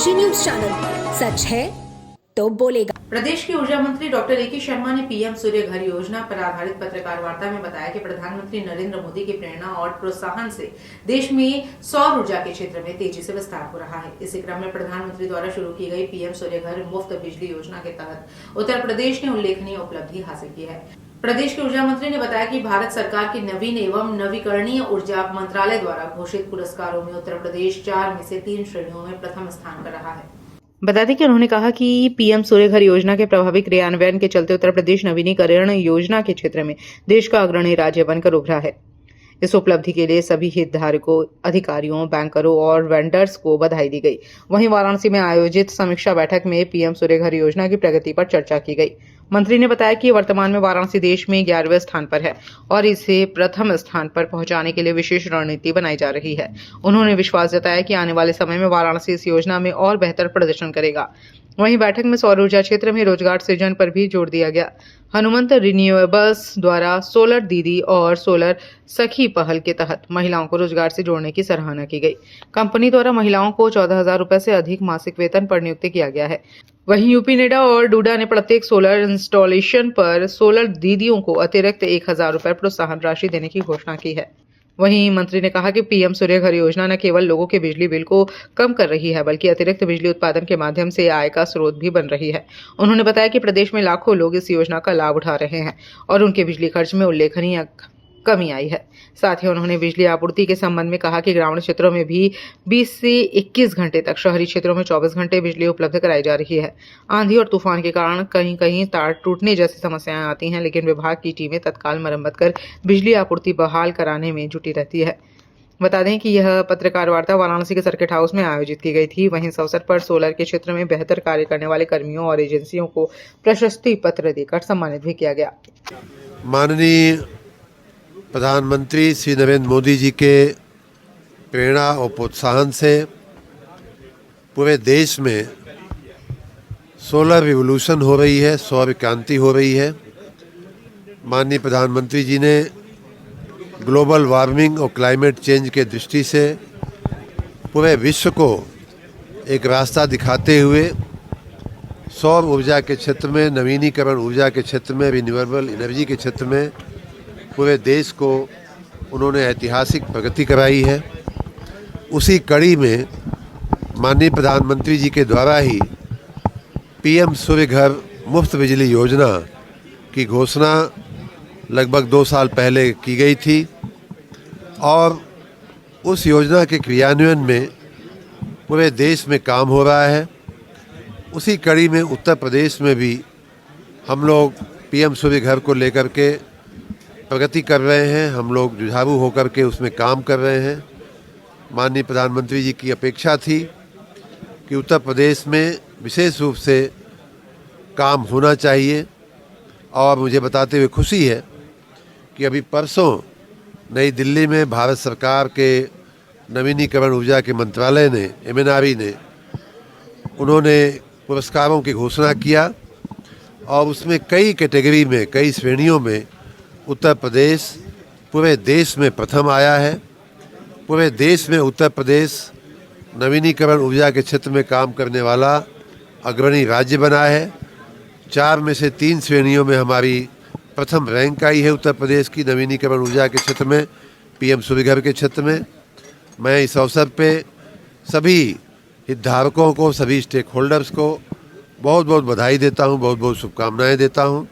Kashi news channel, सच है तो बोलेगा। प्रदेश के ऊर्जा मंत्री डॉक्टर ए.के. शर्मा ने पीएम सूर्य घर योजना पर आधारित पत्रकार वार्ता में बताया कि प्रधानमंत्री नरेंद्र मोदी की प्रेरणा और प्रोत्साहन से देश में सौर ऊर्जा के क्षेत्र में तेजी से विस्तार हो रहा है। इसी क्रम में प्रधानमंत्री द्वारा शुरू की गई पीएम सूर्य घर मुफ्त बिजली योजना के तहत उत्तर प्रदेश ने उल्लेखनीय उपलब्धि हासिल की है। प्रदेश के ऊर्जा मंत्री ने बताया कि भारत सरकार की नवीन एवं नवीकरणीय ऊर्जा मंत्रालय द्वारा घोषित पुरस्कारों में उत्तर प्रदेश 4 में से 3 श्रेणियों में प्रथम स्थान पर रहा है। बता दें कि उन्होंने कहा कि पीएम सूर्य घर योजना के प्रभावी क्रियान्वयन के चलते उत्तर प्रदेश नवीनीकरण योजना के क्षेत्र में देश का अग्रणी राज्य बनकर उभरा है। इस उपलब्धि के लिए सभी हितधारकों, अधिकारियों, बैंकरों और वेंडर्स को बधाई दी गई। वहीं वाराणसी में आयोजित समीक्षा बैठक में पीएम सूर्य घर योजना की प्रगति पर चर्चा की गई। मंत्री ने बताया कि वर्तमान में वाराणसी देश में 11वें स्थान पर है और इसे प्रथम स्थान पर पहुंचाने के लिए विशेष रणनीति बनाई जा रही है। उन्होंने विश्वास जताया कि आने वाले समय में वाराणसी इस योजना में और बेहतर प्रदर्शन करेगा। वहीं बैठक में सौर ऊर्जा क्षेत्र में रोजगार सृजन पर भी जोर दिया गया। हनुमंत रिन्यूएबल्स द्वारा सोलर दीदी और सोलर सखी पहल के तहत महिलाओं को रोजगार से जोड़ने की सराहना की गई। कंपनी द्वारा महिलाओं को 14,000 रुपए से अधिक मासिक वेतन पर नियुक्त किया गया है। वहीं यूपी नेडा और डूडा ने प्रत्येक सोलर इंस्टॉलेशन पर सोलर दीदियों को अतिरिक्त 1,000 रुपए प्रोत्साहन राशि देने की घोषणा की है। वहीं मंत्री ने कहा कि पीएम सूर्य घर योजना न केवल लोगों के बिजली बिल को कम कर रही है, बल्कि अतिरिक्त बिजली उत्पादन के माध्यम से आय का स्रोत भी बन रही है। उन्होंने बताया कि प्रदेश में लाखों लोग इस योजना का लाभ उठा रहे हैं और उनके बिजली खर्च में उल्लेखनीय कमी आई है। साथ ही उन्होंने बिजली आपूर्ति के संबंध में कहा कि ग्रामीण क्षेत्रों में भी 20 से 21 घंटे तक, शहरी क्षेत्रों में 24 घंटे बिजली उपलब्ध कराई जा रही है। आंधी और तूफान के कारण कहीं कहीं तार टूटने जैसी समस्याएं आती हैं, लेकिन विभाग की टीमें तत्काल मरम्मत कर बिजली आपूर्ति बहाल कराने में जुटी रहती है। बता दें कि यह पत्रकार वार्ता वाराणसी के सर्किट हाउस में आयोजित की गई थी। वहीं इस अवसर पर सोलर के क्षेत्र में बेहतर कार्य करने वाले कर्मियों और एजेंसियों को प्रशस्ति पत्र देकर सम्मानित भी किया गया। माननीय प्रधानमंत्री श्री नरेंद्र मोदी जी के प्रेरणा और प्रोत्साहन से पूरे देश में सोलर रिवोल्यूशन हो रही है, सौर क्रांति हो रही है। माननीय प्रधानमंत्री जी ने ग्लोबल वार्मिंग और क्लाइमेट चेंज के दृष्टि से पूरे विश्व को एक रास्ता दिखाते हुए सौर ऊर्जा के क्षेत्र में, नवीनीकरण ऊर्जा के क्षेत्र में, रिन्यूएबल एनर्जी के क्षेत्र में पूरे देश को उन्होंने ऐतिहासिक प्रगति कराई है। उसी कड़ी में माननीय प्रधानमंत्री जी के द्वारा ही पीएम सूर्य घर मुफ्त बिजली योजना की घोषणा लगभग 2 साल पहले की गई थी और उस योजना के क्रियान्वयन में पूरे देश में काम हो रहा है। उसी कड़ी में उत्तर प्रदेश में भी हम लोग पीएम सूर्य घर को लेकर के प्रगति कर रहे हैं। हम लोग जुझारू होकर के उसमें काम कर रहे हैं। माननीय प्रधानमंत्री जी की अपेक्षा थी कि उत्तर प्रदेश में विशेष रूप से काम होना चाहिए और मुझे बताते हुए खुशी है कि अभी परसों नई दिल्ली में भारत सरकार के नवीनीकरण ऊर्जा के मंत्रालय ने, MNRE ने, उन्होंने पुरस्कारों की घोषणा किया और उसमें कई कैटेगरी में, कई श्रेणियों में उत्तर प्रदेश पूरे देश में प्रथम आया है। पूरे देश में उत्तर प्रदेश नवीनीकरण ऊर्जा के क्षेत्र में काम करने वाला अग्रणी राज्य बना है। 4 में से 3 श्रेणियों में हमारी प्रथम रैंक आई है उत्तर प्रदेश की नवीनीकरण ऊर्जा के क्षेत्र में, पीएम सूर्य घर के क्षेत्र में। मैं इस अवसर पे सभी हितधारकों को, सभी स्टेक होल्डर्स को बहुत बहुत बधाई देता हूँ, बहुत बहुत शुभकामनाएं देता हूँ।